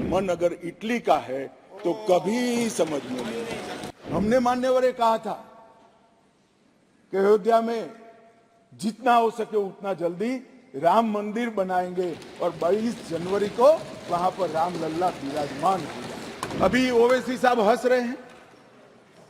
मन अगर इटली का है तो कभी समझ में नहीं आएगा। हमने मान्यवर ने कहा था कि अयोध्या में जितना हो सके उतना जल्दी राम मंदिर बनाएंगे और 22 जनवरी को वहां पर राम लल्ला विराजमान होगा। अभी ओवैसी साहब हंस रहे हैं।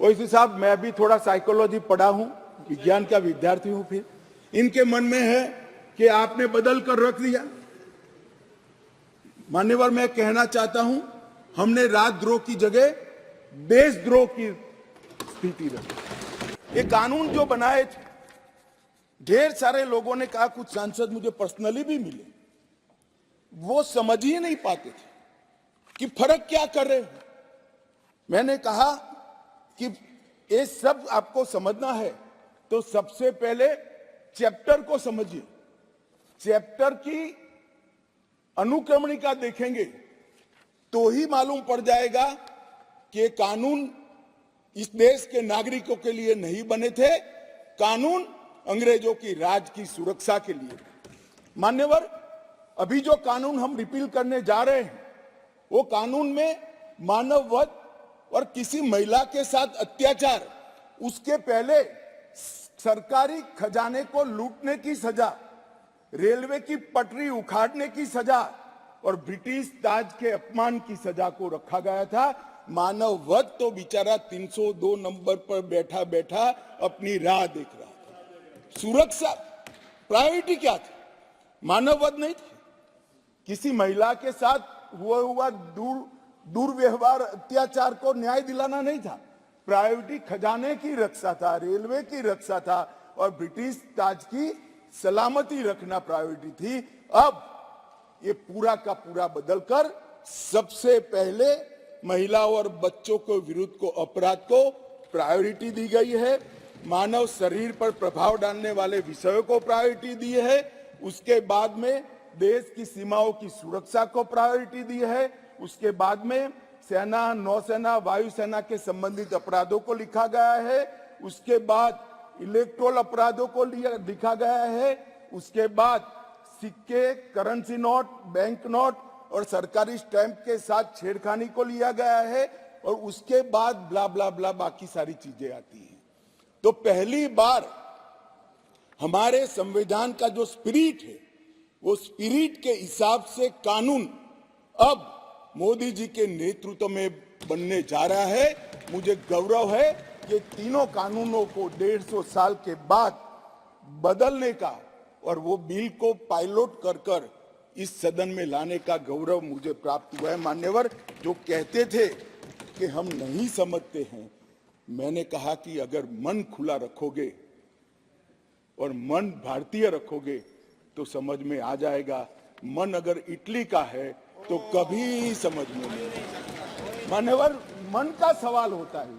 ओवैसी साहब, मैं भी थोड़ा साइकोलॉजी पढ़ा हूं, विज्ञान का विद्यार्थी हूं। फिर इनके मन में है कि आपने बदल कर रख दिया। मान्यवर, मैं कहना चाहता हूं, हमने राजद्रोह की जगह देशद्रोह की स्थिति रखी। ये कानून जो बनाए थे, ढेर सारे लोगों ने कहा, कुछ सांसद मुझे पर्सनली भी मिले, वो समझ ही नहीं पाते थे कि फर्क क्या कर रहे हैं। मैंने कहा कि ये सब आपको समझना है तो सबसे पहले चैप्टर को समझिए। चैप्टर की अनुक्रमणिका देखेंगे तो ही मालूम पड़ जाएगा कि कानून इस देश के नागरिकों के लिए नहीं बने थे, कानून अंग्रेजों की राज की सुरक्षा के लिए। मान्यवर, अभी जो कानून हम रिपील करने जा रहे हैं वो कानून में मानववध और किसी महिला के साथ अत्याचार, उसके पहले सरकारी खजाने को लूटने की सजा, रेलवे की पटरी उखाड़ने की सजा और ब्रिटिश ताज के अपमान की सजा को रखा गया था। मानववध तो बेचारा 302 नंबर पर बैठा बैठा अपनी राह देख रहा था। सुरक्षा प्रायोरिटी क्या थी? मानववध नहीं थी। किसी महिला के साथ हुआ दुर्व्यवहार, अत्याचार को न्याय दिलाना नहीं था। प्रायोरिटी खजाने की रक्षा था, रेलवे की रक्षा था और ब्रिटिश ताज की सलामती रखना प्रायोरिटी थी। अब ये पूरा का पूरा बदलकर सबसे पहले महिलाओं और बच्चों के विरुद्ध को अपराध को प्रायोरिटी दी गई है। मानव शरीर पर प्रभाव डालने वाले विषयों को प्रायोरिटी दी है। उसके बाद में देश की सीमाओं की सुरक्षा को प्रायोरिटी दी है। उसके बाद में सेना, नौसेना, वायुसेना के संबंधित अपराधों को लिखा गया है। उसके बाद इलेक्ट्रोल अपराधों को लिखा गया है। उसके बाद सिक्के, करेंसी नोट, बैंक नोट और सरकारी स्टैंप के साथ छेड़खानी को लिया गया है और उसके बाद ब्ला ब्ला ब्ला बाकी सारी चीजें आती हैं। तो पहली बार हमारे संविधान का जो स्पिरिट है, वो स्पिरिट के हिसाब से कानून अब मोदी जी के नेतृत्व में बनने जा रहा है। मुझे गौरव है कि तीनों कानूनों को 150 साल के बाद बदलने का और वो बिल को पायलट कर इस सदन में लाने का गौरव मुझे प्राप्त हुआ है। मान्यवर, जो कहते थे कि हम नहीं समझते हैं, मैंने कहा कि अगर मन खुला रखोगे और मन भारतीय रखोगे तो समझ में आ जाएगा। मन अगर इटली का है तो कभी समझ में नहीं आएगा। मान्यवर, मन का सवाल होता है,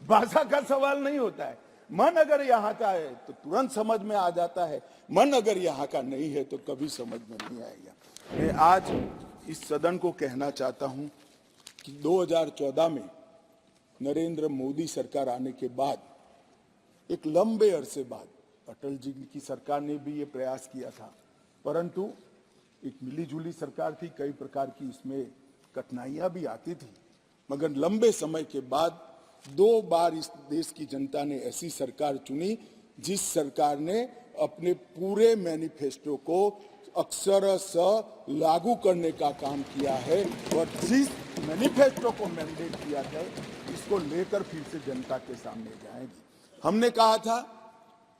भाषा का सवाल नहीं होता है। मन अगर यहाँ का है तो तुरंत समझ में आ जाता है, मन अगर यहाँ का नहीं है तो कभी समझ में नहीं आएगा। मैं आज इस सदन को कहना चाहता हूँ कि 2014 में नरेंद्र मोदी सरकार आने के बाद, एक लंबे अरसे बाद, अटल जी की सरकार ने भी ये प्रयास किया था, परंतु एक मिलीजुली सरकार थी, कई प्रकार की इसमें कठिनाइयां भी आती थी, मगर लंबे समय के बाद 2 बार इस देश की जनता ने ऐसी सरकार चुनी जिस सरकार ने अपने पूरे मैनिफेस्टो को अक्षरशः लागू करने का काम किया है और जिस मैनिफेस्टो को मैंडेट किया है इसको लेकर फिर से जनता के सामने जाएंगे। हमने कहा था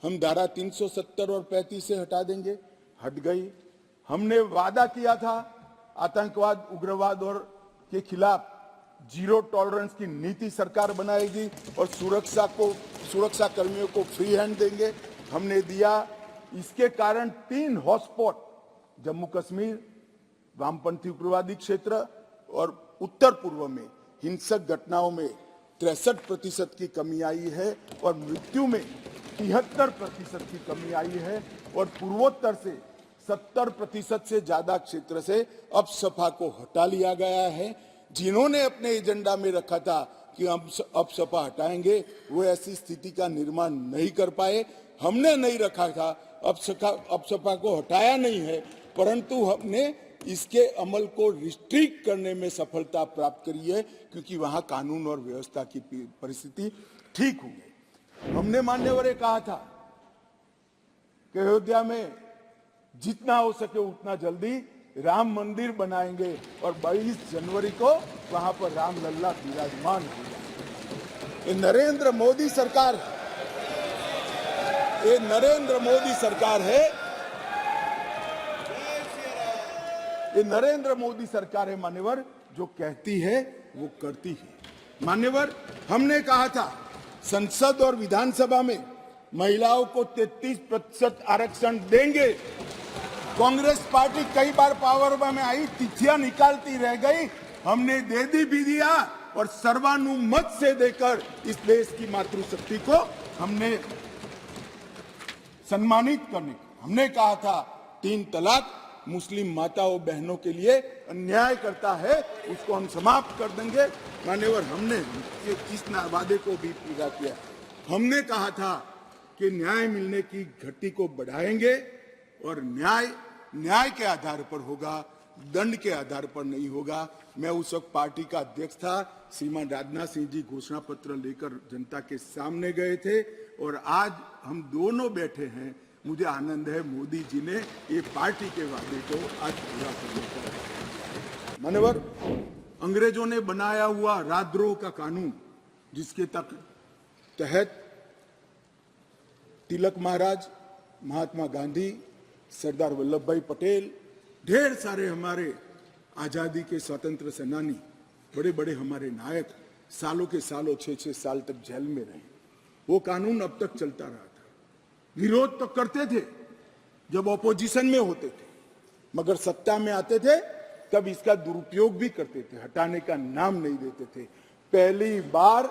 हम धारा 370 और 35 से हटा देंगे, हट गई। हमने वादा किया था आतंकवाद, उग्रवाद और के खिलाफ जीरो टॉलरेंस की नीति सरकार बनाएगी और सुरक्षा कर्मियों को फ्री हैंड देंगे। हमने दिया। इसके कारण 3 हॉटस्पॉट, जम्मू कश्मीर, वामपंथी उग्रवादी क्षेत्र और उत्तर पूर्व में हिंसक घटनाओं में 63% की कमी आई है और मृत्यु में 73% की कमी आई है और पूर्वोत्तर से 70% से ज्यादा क्षेत्र से अपसपा को हटा लिया गया है। जिन्होंने अपने एजेंडा में रखा था कि हम अपसपा हटाएंगे, वो ऐसी स्थिति का निर्माण नहीं कर पाए। हमने नहीं रखा था, अपसपा को हटाया नहीं है, परंतु हमने इसके अमल को रिस्ट्रिक्ट करने में सफलता प्राप्त करी है, क्योंकि वहां कानून और व्यवस्था की परिस्थिति ठीक हो गई। हमने मान्यवर ये कहा था कि अयोध्या में जितना हो सके उतना जल्दी राम मंदिर बनाएंगे और 22 जनवरी को वहां पर राम लल्ला विराजमान होगा। ये नरेंद्र मोदी सरकार है, ये नरेंद्र मोदी सरकार है, ये नरेंद्र मोदी सरकार है मान्यवर, जो कहती है वो करती है। मान्यवर, हमने कहा था संसद और विधानसभा में महिलाओं को 33% आरक्षण देंगे। कांग्रेस पार्टी कई बार पावर में आई, तिथियां निकालती रह गई, हमने दे भी दिया और सर्वानुमत से देकर इस देश की मातृशक्ति को हमने सम्मानित करने। हमने कहा था 3 तलाक मुस्लिम माताओं बहनों के लिए अन्याय करता है, उसको हम समाप्त कर देंगे। मान्यवर, हमने इस वादे को भी पूरा किया। हमने कहा था कि न्याय मिलने की घटी को बढ़ाएंगे और न्याय के आधार पर होगा, दंड के आधार पर नहीं होगा। मैं उस वक्त पार्टी का अध्यक्ष था, श्रीमान राजनाथ सिंह जी घोषणा पत्र लेकर जनता के सामने गए थे और आज हम दोनों बैठे हैं। मुझे आनंद है मोदी जी ने ये पार्टी के वादे को आज पूरा करने का। मान्यवर, अंग्रेजों ने बनाया हुआ राजद्रोह का कानून, जिसके तहत तिलक महाराज, महात्मा गांधी, सरदार वल्लभ भाई पटेल, ढेर सारे हमारे आजादी के स्वतंत्र सेनानी, बड़े बड़े हमारे नायक सालों के सालों 6-6 साल तक जेल में रहे। वो कानून अब तक चलता रहा था। विरोध तो करते थे जब ऑपोजिशन में होते थे, मगर सत्ता में आते थे तब इसका दुरुपयोग भी करते थे, हटाने का नाम नहीं देते थे। पहली बार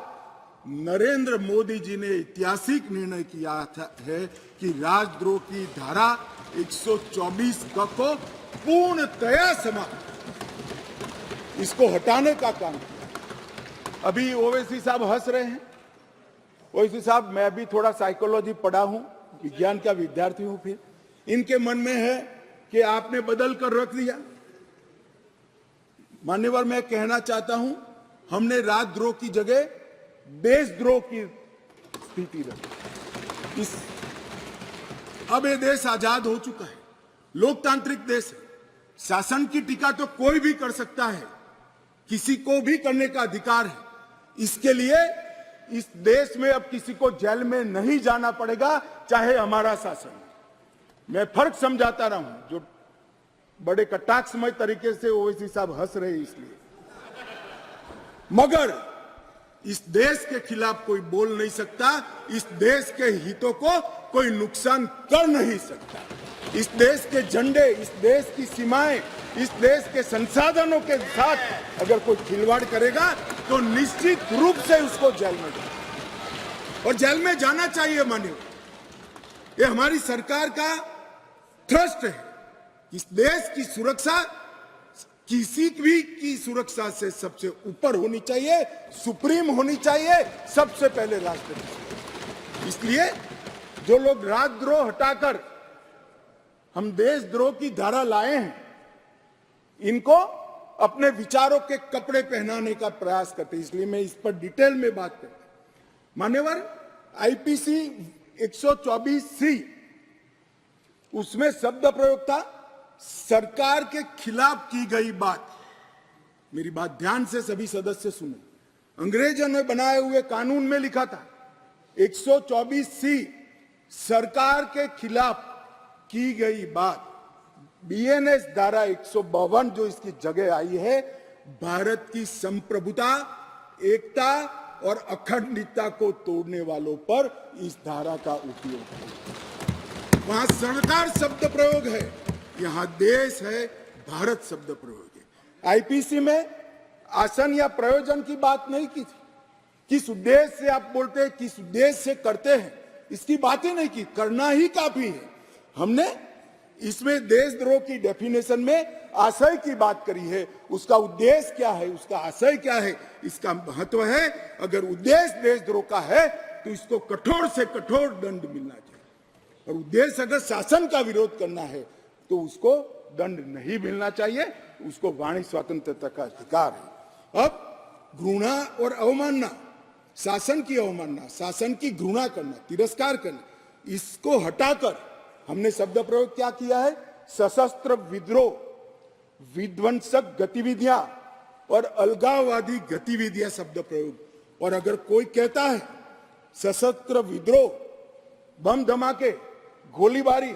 नरेंद्र मोदी जी ने ऐतिहासिक निर्णय किया है कि राजद्रोह की धारा 124 को पूर्णतया समाप्त, इसको हटाने का काम किया। अभी ओवैसी साहब हंस रहे हैं। ओवैसी साहब, मैं भी थोड़ा साइकोलॉजी पढ़ा हूं, विज्ञान का विद्यार्थी हूं। फिर इनके मन में है कि आपने बदल कर रख दिया। मान्यवर, मैं कहना चाहता हूं, हमने राजद्रोह की जगह देशद्रोह की स्थिति रखी। अब ये देश आजाद हो चुका है, लोकतांत्रिक देश है। शासन की टीका तो कोई भी कर सकता है, किसी को भी करने का अधिकार है। इसके लिए इस देश में अब किसी को जेल में नहीं जाना पड़ेगा, चाहे हमारा शासन। मैं फर्क समझाता रहा हूं, जो बड़े कटाक्षमय तरीके से ओवैसी साहब हंस रहे इसलिए, मगर इस देश के खिलाफ कोई बोल नहीं सकता, इस देश के हितों को कोई नुकसान कर नहीं सकता। इस देश के झंडे, इस देश की सीमाएं, इस देश के संसाधनों के साथ अगर कोई खिलवाड़ करेगा तो निश्चित रूप से उसको जेल में जाए और जेल में जाना चाहिए। मानिए, ये हमारी सरकार का थ्रस्ट है। इस देश की सुरक्षा किसी भी की सुरक्षा से सबसे ऊपर होनी चाहिए, सुप्रीम होनी चाहिए, सबसे पहले राष्ट्रपति। इसलिए जो लोग राजद्रोह हटाकर हम देशद्रोह की धारा लाए हैं, इनको अपने विचारों के कपड़े पहनाने का प्रयास करते हैं। इसलिए मैं इस पर डिटेल में बात करता हूं। मान्यवर, आईपीसी 124C, उसमें शब्द प्रयोग था सरकार के खिलाफ की गई बात। मेरी बात ध्यान से सभी सदस्य सुने। अंग्रेजों ने बनाए हुए कानून में लिखा था 124C, सरकार के खिलाफ की गई बात। बीएनएस धारा 152 जो इसकी जगह आई है, भारत की संप्रभुता, एकता और अखंडता को तोड़ने वालों पर इस धारा का उपयोग है। वहां सरकार शब्द प्रयोग है, यहां देश है, भारत शब्द प्रयोग है। आईपीसी में आसन या प्रयोजन की बात नहीं की थी। किस उद्देश्य से आप बोलते हैं, किस उद्देश्य से करते हैं, इसकी बात ही नहीं की। करना ही काफी है। हमने इसमें देशद्रोह की डेफिनेशन में आशय की बात करी है। उसका उद्देश्य क्या है, उसका आशय क्या है, इसका महत्व है। अगर उद्देश्य देशद्रोह का है तो इसको कठोर से कठोर दंड मिलना चाहिए, और उद्देश्य अगर शासन का विरोध करना है तो उसको दंड नहीं मिलना चाहिए, उसको वाणी स्वतंत्रता का अधिकार है। अब घृणा और अवमानना, शासन की अवमानना, शासन की घृणा करना, तिरस्कार करना, इसको हटाकर हमने शब्द प्रयोग क्या किया है? सशस्त्र विद्रोह, विध्वंसक गतिविधियां और अलगाववादी गतिविधियां शब्द प्रयोग। और अगर कोई कहता है सशस्त्र विद्रोह, बम धमाके, गोलीबारी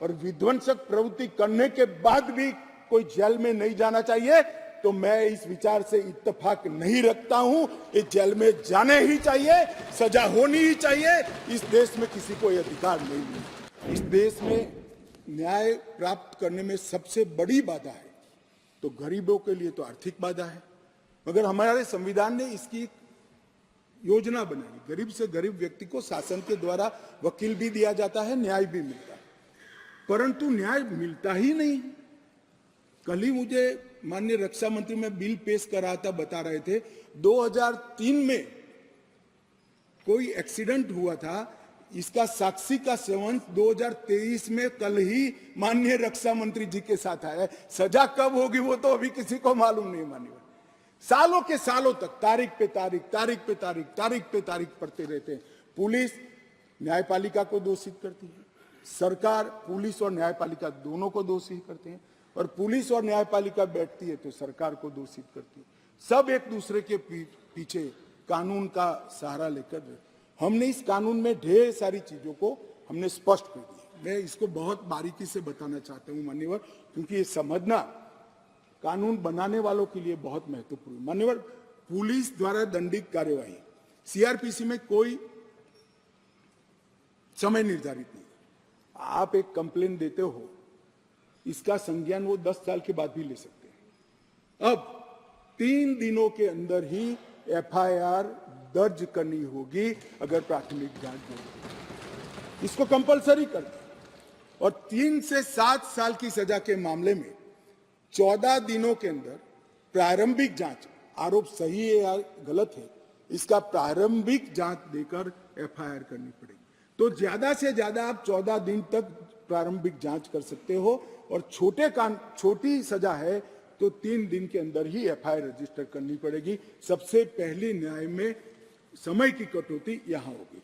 और विध्वंसक प्रवृत्ति करने के बाद भी कोई जेल में नहीं जाना चाहिए, तो मैं इस विचार से इत्तेफाक नहीं रखता हूं। ये जेल में जाने ही चाहिए, सजा होनी ही चाहिए। इस देश में किसी को यह अधिकार नहीं है। इस देश में न्याय प्राप्त करने में सबसे बड़ी बाधा है तो गरीबों के लिए तो आर्थिक बाधा है, मगर हमारे संविधान ने इसकी योजना बनाई। गरीब से गरीब व्यक्ति को शासन के द्वारा वकील भी दिया जाता है, न्याय भी मिलता है, परंतु न्याय मिलता ही नहीं। कल ही मुझे माननीय रक्षा मंत्री में बिल पेश कर रहा था, बता रहे थे 2003 में कोई एक्सीडेंट हुआ था, इसका साक्षी का सेवन 2023 में कल ही माननीय रक्षा मंत्री जी के साथ आया है। सजा कब होगी वो तो अभी किसी को मालूम नहीं। मानिए सालों के सालों तक तारीख पे तारीख, तारीख पे तारीख, तारीख पे तारीख पढ़ते रहते हैं। पुलिस न्यायपालिका को दोषित करती है, सरकार पुलिस और न्यायपालिका दोनों को दोषी करते हैं, और पुलिस और न्यायपालिका बैठती है तो सरकार को दोषित करती है। सब एक दूसरे के पीछे कानून का सहारा लेकर। हमने इस कानून में ढेर सारी चीजों को हमने स्पष्ट कर दी। मैं इसको बहुत बारीकी से बताना चाहता हूं मान्यवर, क्योंकि ये समझना कानून बनाने वालों के लिए बहुत महत्वपूर्ण। मान्यवर, पुलिस द्वारा दंडित कार्यवाही सीआरपीसी में कोई समय निर्धारित नहीं। आप एक कंप्लेन देते हो, इसका संज्ञान वो 10 साल के बाद भी ले सकते हैं। अब 3 दिनों के अंदर ही एफआईआर दर्ज करनी होगी अगर प्राथमिक जांच होगी, इसको कंपलसरी कर दिया। और 3 से 7 साल की सजा के मामले में 14 दिनों के अंदर प्रारंभिक जांच, आरोप सही है या गलत है, इसका प्रारंभिक जांच देकर एफआईआर करनी पड़ेगी। तो ज्यादा से ज्यादा आप 14 दिन तक प्रारंभिक जांच कर सकते हो, और छोटी सजा है तो 3 दिन के अंदर ही एफआईआर रजिस्टर करनी पड़ेगी। सबसे पहली न्याय में समय की कटौती यहां होगी।